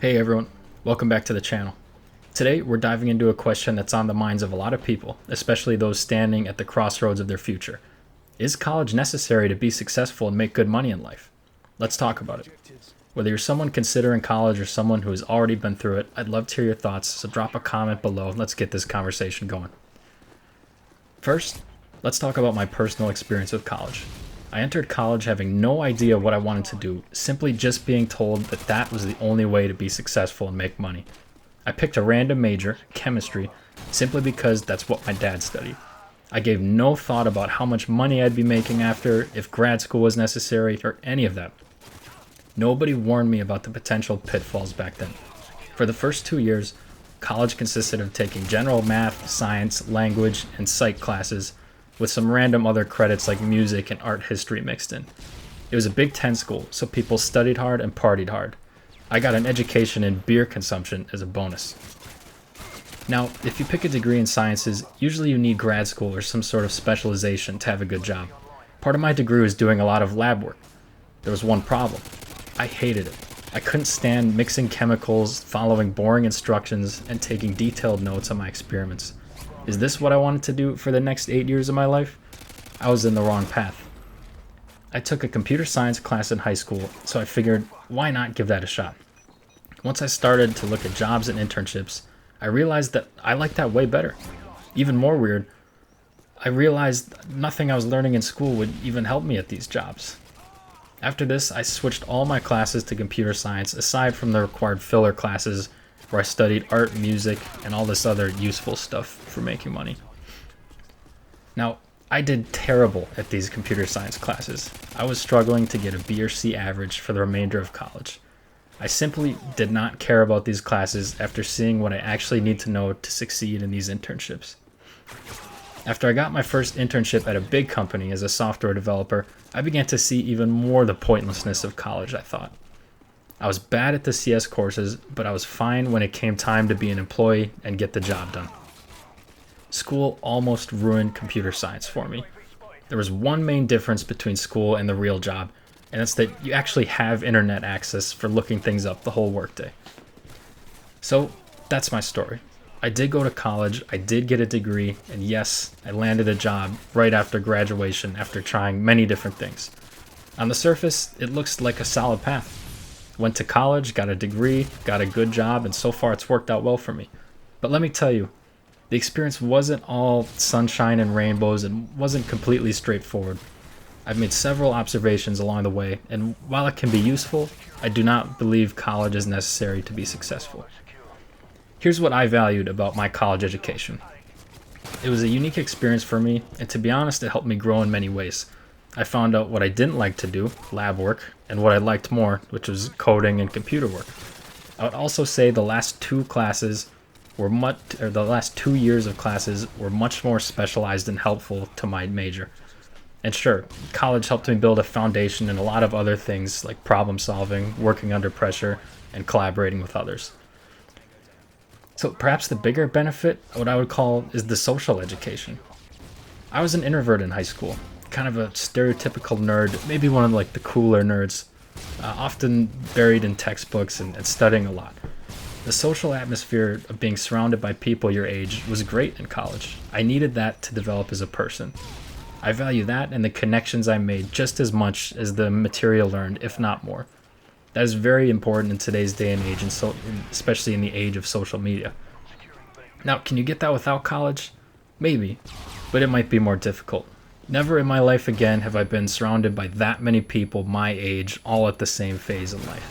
Hey everyone, welcome back to the channel. Today we're diving into a question that's on the minds of a lot of people, especially those standing at the crossroads of their future. Is college necessary to be successful and make good money in life? Let's talk about it. Whether you're someone considering college or someone who has already been through it, I'd love to hear your thoughts, so drop a comment below and let's get this conversation going. First, let's talk about my personal experience with college. I entered college having no idea what I wanted to do, simply just being told that that was the only way to be successful and make money. I picked a random major, chemistry, simply because that's what my dad studied. I gave no thought about how much money I'd be making after, if grad school was necessary, or any of that. Nobody warned me about the potential pitfalls back then. For the first 2 years, college consisted of taking general math, science, language, and psych classes, with some random other credits like music and art history mixed in. It was a Big Ten school, so people studied hard and partied hard. I got an education in beer consumption as a bonus. Now, if you pick a degree in sciences, usually you need grad school or some sort of specialization to have a good job. Part of my degree was doing a lot of lab work. There was one problem. I hated it. I couldn't stand mixing chemicals, following boring instructions, and taking detailed notes on my experiments. Is this what I wanted to do for the next 8 years of my life? I was in the wrong path. I took a computer science class in high school, so I figured, why not give that a shot? Once I started to look at jobs and internships, I realized that I liked that way better. Even more weird, I realized nothing I was learning in school would even help me at these jobs. After this, I switched all my classes to computer science, aside from the required filler classes where I studied art, music, and all this other useful stuff for making money. Now, I did terrible at these computer science classes. I was struggling to get a B or C average for the remainder of college. I simply did not care about these classes after seeing what I actually need to know to succeed in these internships. After I got my first internship at a big company as a software developer, I began to see even more the pointlessness of college, I thought. I was bad at the CS courses, but I was fine when it came time to be an employee and get the job done. School almost ruined computer science for me. There was one main difference between school and the real job, and it's that you actually have internet access for looking things up the whole workday. So that's my story. I did go to college, I did get a degree, and yes, I landed a job right after graduation after trying many different things. On the surface, it looks like a solid path. Went to college, got a degree, got a good job, and so far it's worked out well for me. But let me tell you, the experience wasn't all sunshine and rainbows and wasn't completely straightforward. I've made several observations along the way, and while it can be useful, I do not believe college is necessary to be successful. Here's what I valued about my college education. It was a unique experience for me, and to be honest, it helped me grow in many ways. I found out what I didn't like to do, lab work, and what I liked more, which was coding and computer work. I would also say the last 2 years of classes were much more specialized and helpful to my major. And sure, college helped me build a foundation in a lot of other things like problem solving, working under pressure, and collaborating with others. So perhaps the bigger benefit, what I would call, is the social education. I was an introvert in high school. Kind of a stereotypical nerd, maybe one of the cooler nerds, often buried in textbooks and studying a lot. The social atmosphere of being surrounded by people your age was great in college. I needed that to develop as a person. I value that and the connections I made just as much as the material learned, if not more. That is very important in today's day and age, and especially in the age of social media. Now, can you get that without college? Maybe, but it might be more difficult. Never in my life again have I been surrounded by that many people my age, all at the same phase in life.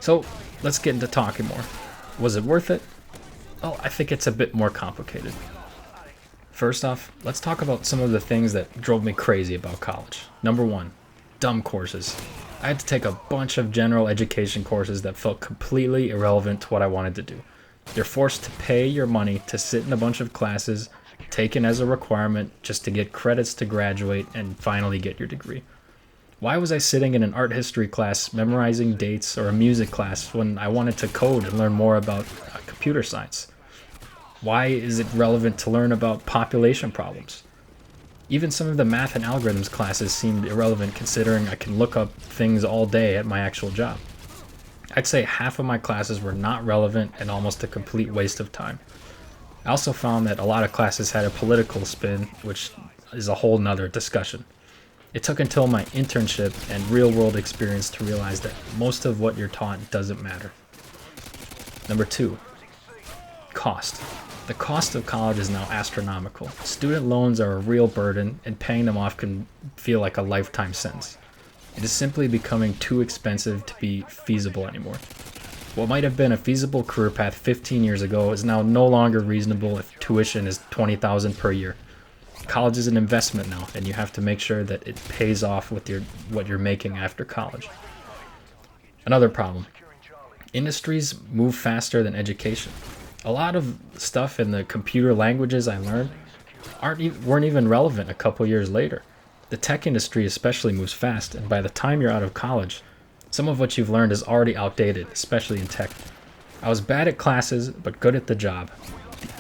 So, let's get into talking more. Was it worth it? Well, I think it's a bit more complicated. First off, let's talk about some of the things that drove me crazy about college. Number 1, dumb courses. I had to take a bunch of general education courses that felt completely irrelevant to what I wanted to do. You're forced to pay your money to sit in a bunch of classes taken as a requirement just to get credits to graduate and finally get your degree. Why was I sitting in an art history class memorizing dates or a music class when I wanted to code and learn more about computer science? Why is it relevant to learn about population problems? Even some of the math and algorithms classes seemed irrelevant considering I can look up things all day at my actual job. I'd say half of my classes were not relevant and almost a complete waste of time. I also found that a lot of classes had a political spin, which is a whole nother discussion. It took until my internship and real world experience to realize that most of what you're taught doesn't matter. Number 2, cost. The cost of college is now astronomical. Student loans are a real burden, and paying them off can feel like a lifetime sentence. It is simply becoming too expensive to be feasible anymore. What might have been a feasible career path 15 years ago is now no longer reasonable if tuition is $20,000 per year. College is an investment now, and you have to make sure that it pays off with what you're making after college. Another problem. Industries move faster than education. A lot of stuff in the computer languages I learned weren't even relevant a couple years later. The tech industry especially moves fast, and by the time you're out of college, some of what you've learned is already outdated, especially in tech. I was bad at classes, but good at the job.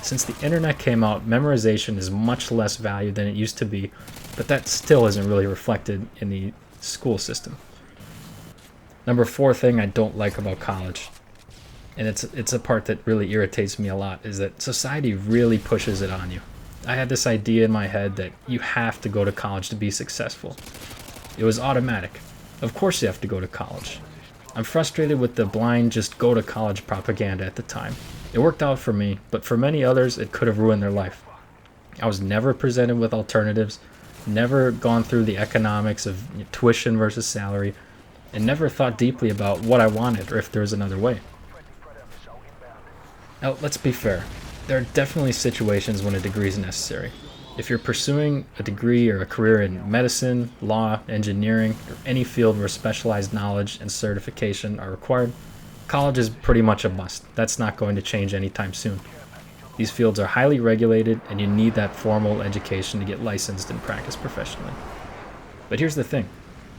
Since the internet came out, memorization is much less valued than it used to be, but that still isn't really reflected in the school system. Number 4 thing I don't like about college, and it's a part that really irritates me a lot, is that society really pushes it on you. I had this idea in my head that you have to go to college to be successful. It was automatic. Of course you have to go to college. I'm frustrated with the blind just go to college propaganda at the time. It worked out for me, but for many others it could have ruined their life. I was never presented with alternatives, never gone through the economics of tuition versus salary, and never thought deeply about what I wanted or if there was another way. Now, let's be fair. There are definitely situations when a degree is necessary. If you're pursuing a degree or a career in medicine, law, engineering, or any field where specialized knowledge and certification are required, college is pretty much a must. That's not going to change anytime soon. These fields are highly regulated, and you need that formal education to get licensed and practice professionally. But here's the thing.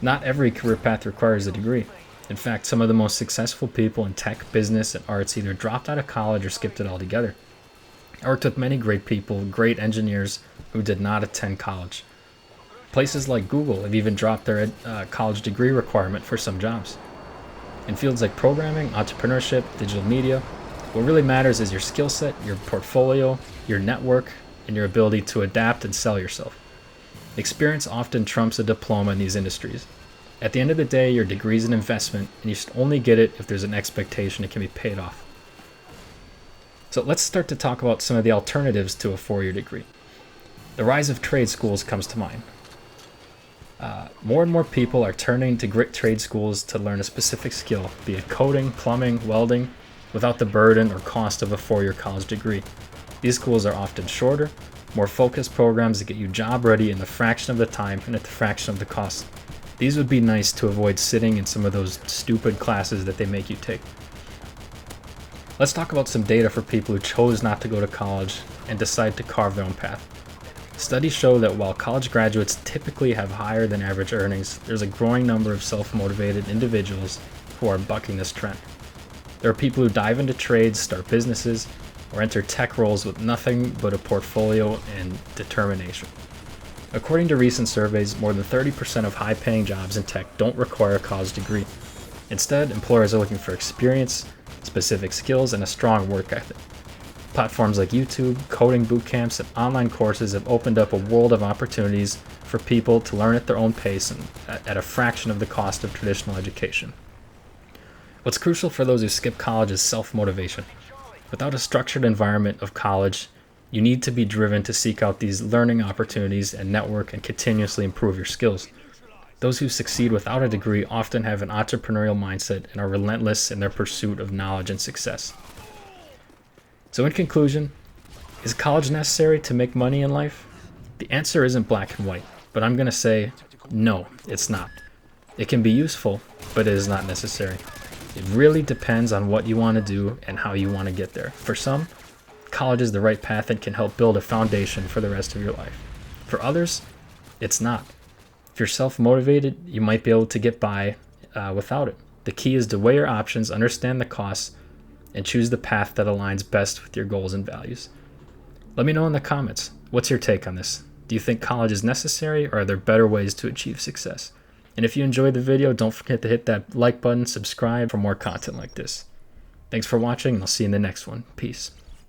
Not every career path requires a degree. In fact, some of the most successful people in tech, business, and arts either dropped out of college or skipped it altogether. I worked with many great people, great engineers, who did not attend college. Places like Google have even dropped their college degree requirement for some jobs. In fields like programming, entrepreneurship, digital media, what really matters is your skill set, your portfolio, your network, and your ability to adapt and sell yourself. Experience often trumps a diploma in these industries. At the end of the day, your degree is an investment, and you should only get it if there's an expectation it can be paid off. So let's start to talk about some of the alternatives to a 4-year degree. The rise of trade schools comes to mind. More and more people are turning to grit trade schools to learn a specific skill, be it coding, plumbing, welding, without the burden or cost of a 4-year college degree. These schools are often shorter, more focused programs that get you job ready in the fraction of the time and at the fraction of the cost. These would be nice to avoid sitting in some of those stupid classes that they make you take. Let's talk about some data for people who chose not to go to college and decide to carve their own path. Studies show that while college graduates typically have higher than average earnings, there's a growing number of self-motivated individuals who are bucking this trend. There are people who dive into trades, start businesses, or enter tech roles with nothing but a portfolio and determination. According to recent surveys, more than 30% of high-paying jobs in tech don't require a college degree. Instead, employers are looking for experience, specific skills, and a strong work ethic. Platforms like YouTube, coding boot camps, and online courses have opened up a world of opportunities for people to learn at their own pace and at a fraction of the cost of traditional education. What's crucial for those who skip college is self-motivation. Without a structured environment of college, you need to be driven to seek out these learning opportunities and network and continuously improve your skills. Those who succeed without a degree often have an entrepreneurial mindset and are relentless in their pursuit of knowledge and success. So in conclusion, is college necessary to make money in life? The answer isn't black and white, but I'm going to say no, it's not. It can be useful, but it is not necessary. It really depends on what you want to do and how you want to get there. For some, college is the right path and can help build a foundation for the rest of your life. For others, it's not. If you're self-motivated, you might be able to get by without it. The key is to weigh your options, understand the costs, and choose the path that aligns best with your goals and values. Let me know in the comments. What's your take on this? Do you think college is necessary, or are there better ways to achieve success? And if you enjoyed the video, don't forget to hit that like button, subscribe for more content like this. Thanks for watching, and I'll see you in the next one. Peace.